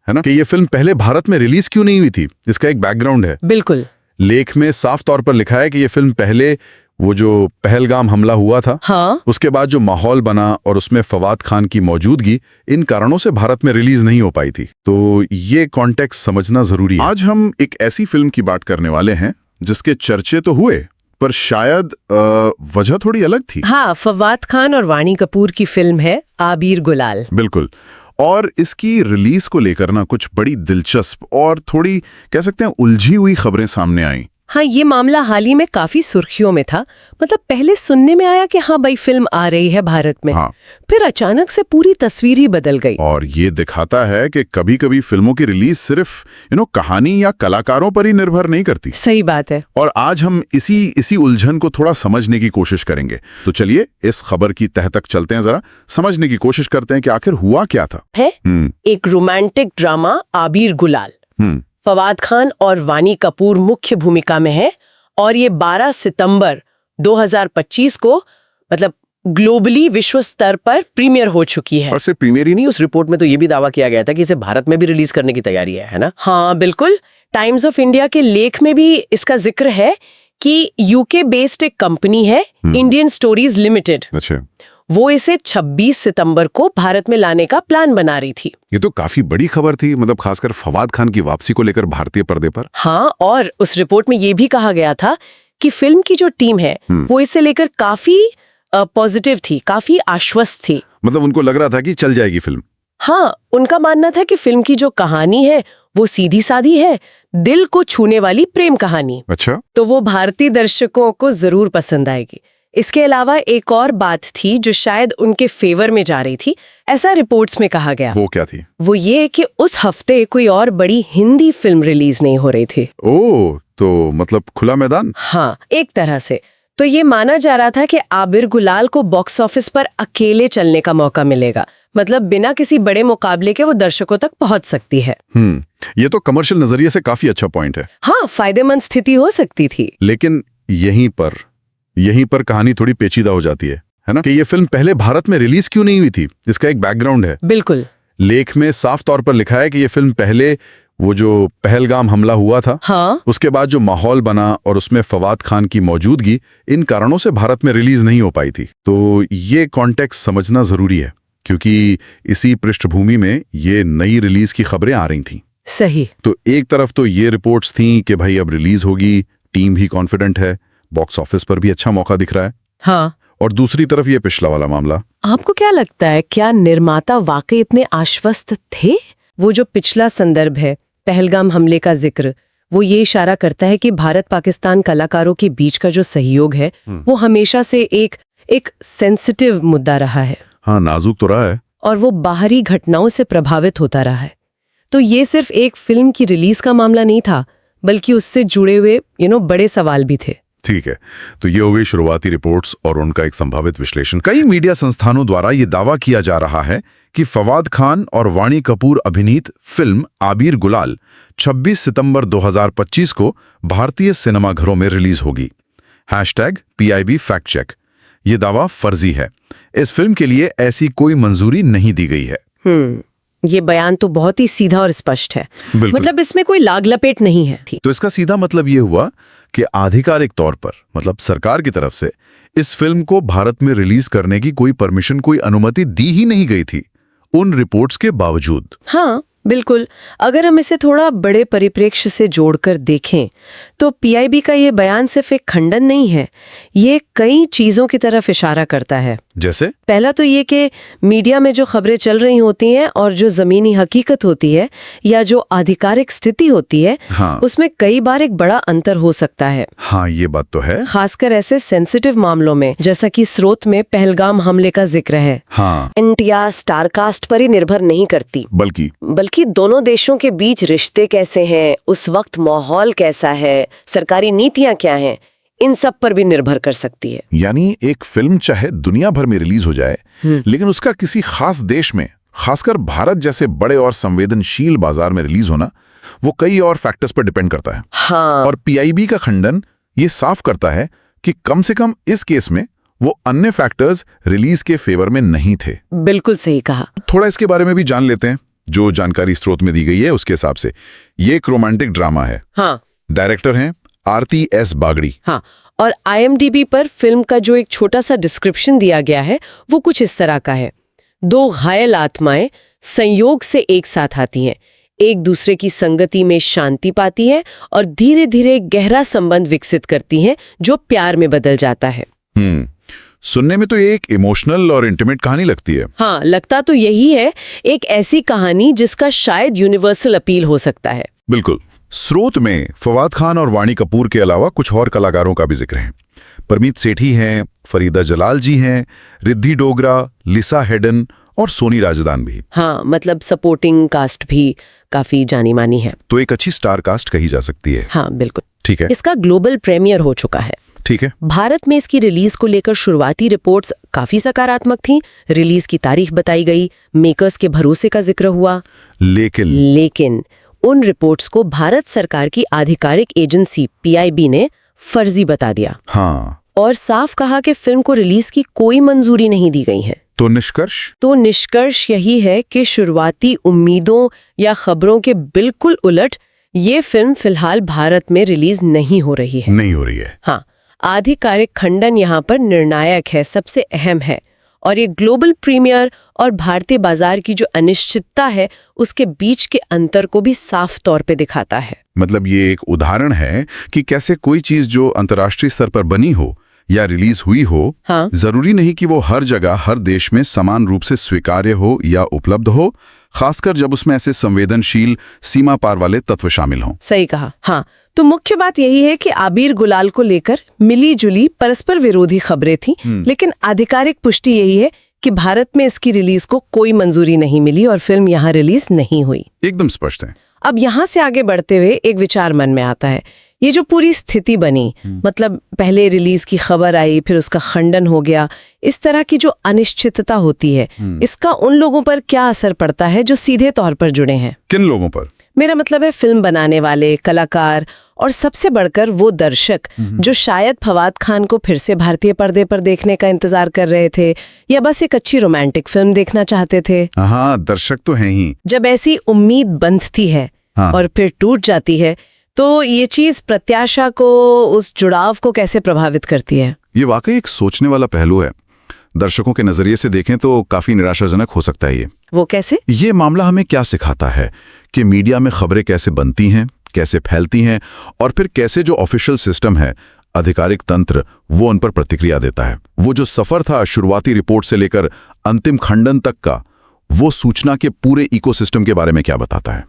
है ना, कि ये फिल्म पहले भारत में रिलीज क्यों नहीं हुई थी। इसका एक बैकग्राउंड है। बिल्कुल। लेख में साफ तौर पर लिखा है कि ये फिल्म पहले वो जो पहलगाम हमला हुआ था, हाँ, उसके बाद जो माहौल बना और उसमें फवाद खान की मौजूदगी, इन कारणों से भारत में रिलीज नहीं हो पाई थी। तो ये कॉन्टेक्स्ट समझना जरूरी है। आज हम एक ऐसी फिल्म की बात करने वाले हैं जिसके चर्चे तो हुए, पर शायद वजह थोड़ी अलग थी। हाँ, फवाद खान और वाणी कपूर की फिल्म है आबीर गुलाल। बिल्कुल। और इसकी रिलीज को लेकर ना कुछ बड़ी दिलचस्प और थोड़ी कह सकते हैं उलझी हुई खबरें सामने आई। हाँ, ये मामला हाल ही में काफी सुर्खियों में था। मतलब पहले सुनने में आया कि हाँ भाई फिल्म आ रही है भारत में, हाँ। फिर अचानक से पूरी तस्वीर ही बदल गई। और ये दिखाता है कि कभी-कभी फिल्मों की रिलीज सिर्फ कहानी या कलाकारों पर ही निर्भर नहीं करती। सही बात है। और आज हम इसी उलझन को थोड़ा समझने की कोशिश करेंगे। तो चलिए इस खबर की तह तक चलते हैं, जरा समझने की कोशिश करते हैं कि आखिर हुआ क्या था। है एक रोमांटिक ड्रामा आबीर गुलाल। फवाद खान और वाणी कपूर मुख्य भूमिका में है और ये 12 सितंबर 2025 को मतलब ग्लोबली विश्व स्तर पर प्रीमियर हो चुकी है। और सिर्फ प्रीमियर ही नहीं, उस रिपोर्ट में तो ये भी दावा किया गया था कि इसे भारत में भी रिलीज करने की तैयारी है ना? हाँ बिल्कुल। टाइम्स ऑफ इंडिया के लेख में भी इसका जिक्र है कि यूके बेस्ड एक कंपनी है इंडियन स्टोरीज लिमिटेड, अच्छा, वो इसे 26 सितंबर को भारत में लाने का प्लान बना रही थी। ये तो काफी बड़ी खबर थी, मतलब खासकर फवाद खान की वापसी को लेकर भारतीय पर्दे पर। हाँ, और उस रिपोर्ट में ये भी कहा गया था कि फिल्म की जो टीम है वो इसे लेकर काफी पॉजिटिव थी, काफी आश्वस्त थी। मतलब उनको लग रहा था कि चल जाएगी फिल्म। हाँ, उनका मानना था कि फिल्म की जो कहानी है वो सीधी सादी है, दिल को छूने वाली प्रेम कहानी। अच्छा, तो वो भारतीय दर्शकों को जरूर पसंद आएगी। इसके अलावा एक और बात थी जो शायद उनके फेवर में जा रही थी, ऐसा रिपोर्ट्स में कहा गया। वो क्या थी? वो ये कि उस हफ्ते कोई और बड़ी हिंदी फिल्म रिलीज नहीं हो रही थी। ओह, तो मतलब खुला मैदान। हाँ, एक तरह से तो ये माना जा रहा था कि आबिर गुलाल को बॉक्स ऑफिस पर अकेले चलने का मौका मिलेगा, मतलब बिना किसी बड़े मुकाबले के वो दर्शकों तक पहुंच सकती है। ये तो कमर्शियल नजरिए से काफी अच्छा पॉइंट है। हाँ, फायदेमंद स्थिति हो सकती थी। लेकिन यहीं पर कहानी थोड़ी पेचीदा हो जाती है ना, कि ये फिल्म पहले भारत में रिलीज क्यों नहीं हुई थी। इसका एक बैकग्राउंड है। बिल्कुल। लेख में साफ तौर पर लिखा है कि ये फिल्म पहले वो जो पहलगाम हमला हुआ था, हाँ, उसके बाद जो माहौल बना और उसमें फवाद खान की मौजूदगी, इन कारणों से भारत में रिलीज नहीं हो पाई थी। तो ये कॉन्टेक्स्ट समझना जरूरी है, क्योंकि इसी पृष्ठभूमि में ये नई रिलीज की खबरें आ रही थी। सही। तो एक तरफ तो ये रिपोर्ट्स थी कि भाई अब रिलीज होगी, टीम भी कॉन्फिडेंट है, बॉक्स ऑफिस पर भी अच्छा मौका दिख रहा है। हाँ, और दूसरी तरफ ये पिछला वाला मामला। आपको क्या लगता है, क्या निर्माता वाकई इतने आश्वस्त थे? वो जो पिछला संदर्भ है, पहलगाम हमले का जिक्र, वो ये इशारा करता है कि भारत पाकिस्तान कलाकारों के बीच का जो सहयोग है वो हमेशा से एक सेंसिटिव मुद्दा रहा है। हाँ, नाजुक तो रहा है। और वो बाहरी घटनाओं से प्रभावित होता रहा है। तो ये सिर्फ एक फिल्म की रिलीज का मामला नहीं था, बल्कि उससे जुड़े हुए बड़े सवाल भी थे। ठीक है, तो ये हो गई शुरुआती रिपोर्ट्स और उनका एक संभावित विश्लेषण। कई मीडिया संस्थानों द्वारा ये दावा किया जा रहा है कि फवाद खान और वाणी कपूर अभिनीत फिल्म आबीर गुलाल 26 सितंबर 2025 को भारतीय सिनेमाघरों में रिलीज होगी। #PIB fact check. ये दावा फर्जी है। इस फिल्म के लिए ऐसी कोई मंजूरी नहीं दी गई है। ये बयान तो बहुत ही सीधा और स्पष्ट है। मतलब इसमें कोई लाग लपेट नहीं है। तो इसका सीधा मतलब ये हुआ कि आधिकारिक तौर पर, मतलब सरकार की तरफ से, इस फिल्म को भारत में रिलीज करने की कोई परमिशन, कोई अनुमति दी ही नहीं गई थी, उन रिपोर्ट्स के बावजूद। हाँ बिल्कुल। अगर हम इसे थोड़ा बड़े परिप्रेक्ष्य से जोड़कर देखें तो PIB का ये बयान सिर्फ एक खंडन नहीं है, ये कई चीजों की तरफ इशारा करता है। जैसे पहला तो ये कि मीडिया में जो खबरें चल रही होती हैं और जो जमीनी हकीकत होती है या जो आधिकारिक स्थिति होती है, हाँ, उसमें कई बार एक बड़ा अंतर हो सकता है। हाँ, ये बात तो है। खासकर ऐसे सेंसिटिव मामलों में, जैसा कि स्रोत में पहलगाम हमले का जिक्र है। हाँ, एंट या स्टारकास्ट पर ही निर्भर नहीं करती, बल्कि दोनों देशों के बीच रिश्ते कैसे हैं, उस वक्त माहौल कैसा है, सरकारी नीतियां क्या हैं, इन सब पर भी निर्भर कर सकती है। यानी एक फिल्म चाहे दुनिया भर में रिलीज हो जाए, लेकिन उसका किसी खास देश में, खासकर भारत जैसे बड़े और संवेदनशील बाजार में रिलीज होना, वो कई और फैक्टर्स पर डिपेंड करता है। हाँ। और PIB का खंडन ये साफ करता है कि कम से कम इस केस में वो अन्य फैक्टर्स रिलीज के फेवर में नहीं थे। बिल्कुल सही कहा। थोड़ा इसके बारे में भी जान लेते हैं। जो जानकारी स्रोत में दी गई है उसके हिसाब से ये एक रोमांटिक ड्रामा है। हाँ डायरेक्टर हैं आरती एस बागड़ी। हाँ, और IMDb पर फिल्म का जो एक छोटा सा डिस्क्रिप्शन दिया गया है वो कुछ इस तरह का है। 2 घायल आत्माएं संयोग से एक साथ आती हैं, एक दूसरे की संगति में शांति पाती हैं और धीरे धीरे गहरा संबंध विकसित करती हैं जो प्यार में बदल जाता है। सुनने में तो ये एक इमोशनल और इंटीमेट कहानी लगती है। हाँ, लगता तो यही है, एक ऐसी कहानी जिसका शायद यूनिवर्सल अपील हो सकता है। बिल्कुल। स्रोत में फवाद खान और वाणी कपूर के अलावा कुछ और कलाकारों का भी जिक्र है। परमीत सेठी हैं, फरीदा जलाल जी हैं, रिद्धि डोगरा, लिसा हेडन और सोनी राजदान भी। हाँ, मतलब सपोर्टिंग कास्ट भी काफी जानी मानी है। तो एक अच्छी स्टार कास्ट कही जा सकती है। हाँ बिल्कुल। ठीक है। इसका ग्लोबल प्रीमियर हो चुका है। ठीक है। भारत में इसकी रिलीज को लेकर शुरुआती रिपोर्ट्स काफी सकारात्मक थीं। रिलीज की तारीख बताई गई, मेकर्स के भरोसे का जिक्र हुआ, लेकिन उन रिपोर्ट्स को भारत सरकार की आधिकारिक एजेंसी PIB ने फर्जी बता दिया। हाँ। और साफ कहा कि फिल्म को रिलीज की कोई मंजूरी नहीं दी गई है। तो निष्कर्ष यही है कि शुरुआती उम्मीदों या खबरों के बिल्कुल उलट ये फिल्म फिलहाल भारत में रिलीज नहीं हो रही है। हाँ, आधिकारिक खंडन यहाँ पर निर्णायक है, सबसे अहम है। और ये ग्लोबल प्रीमियर और भारतीय बाजार की जो अनिश्चितता है उसके बीच के अंतर को भी साफ तौर पे दिखाता है। मतलब ये एक उदाहरण है कि कैसे कोई चीज जो अंतर्राष्ट्रीय स्तर पर बनी हो या रिलीज हुई हो, हाँ, जरूरी नहीं कि वो हर जगह हर देश में समान रूप से स्वीकार्य हो या उपलब्ध हो, खासकर जब उसमें ऐसे संवेदनशील सीमा पार वाले तत्व शामिल हों। सही कहा। हाँ, तो मुख्य बात यही है कि आबीर गुलाल को लेकर मिली जुली परस्पर विरोधी खबरें थीं, लेकिन आधिकारिक पुष्टि यही है कि भारत में इसकी रिलीज को कोई मंजूरी नहीं मिली और फिल्म यहाँ रिलीज नहीं हुई। एकदम स्पष्ट है। अब यहाँ से आगे बढ़ते हुए एक विचार मन में आता है, ये जो पूरी स्थिति बनी, मतलब पहले रिलीज की खबर आई, फिर उसका खंडन हो गया, इस तरह की जो अनिश्चितता होती है, इसका उन लोगों पर क्या असर पड़ता है जो सीधे तौर पर जुड़े हैं? किन लोगों पर? मेरा मतलब है फिल्म बनाने वाले, कलाकार और सबसे बढ़कर वो दर्शक जो शायद फवाद खान को फिर से भारतीय पर्दे पर देखने का इंतजार कर रहे थे या बस एक अच्छी रोमांटिक फिल्म देखना चाहते थे। हाँ, दर्शक तो हैं ही। जब ऐसी उम्मीद बंधती है और फिर टूट जाती है, तो ये चीज प्रत्याशा को, उस जुड़ाव को कैसे प्रभावित करती है? ये वाकई एक सोचने वाला पहलू है। दर्शकों के नजरिए से देखें तो काफी निराशाजनक हो सकता है ये। वो कैसे? ये मामला हमें क्या सिखाता है कि मीडिया में खबरें कैसे बनती हैं, कैसे फैलती हैं और फिर कैसे जो ऑफिशियल सिस्टम है, आधिकारिक तंत्र, वो उन पर प्रतिक्रिया देता है। वो जो सफर था शुरुआती रिपोर्ट से लेकर अंतिम खंडन तक का, वो सूचना के पूरे इकोसिस्टम के बारे में क्या बताता है?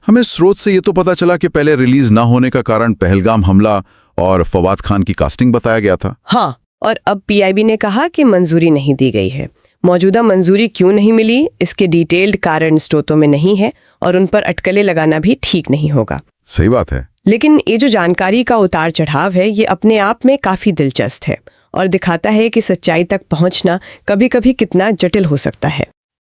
हमें स्रोत से ये तो पता चला कि पहले रिलीज ना होने का कारण पहलगाम हमला और फवाद खान की कास्टिंग बताया गया था। हाँ, और अब PIB ने कहा कि मंजूरी नहीं दी गई है। मौजूदा मंजूरी क्यों नहीं मिली, इसके डिटेल्ड कारण स्रोतों में नहीं है और उन पर अटकलें लगाना भी ठीक नहीं होगा। सही बात है। लेकिन ये जो जानकारी का उतार चढ़ाव है, ये अपने आप में काफी दिलचस्प है और दिखाता है कि सच्चाई तक पहुंचना कभी-कभी कितना जटिल हो सकता है।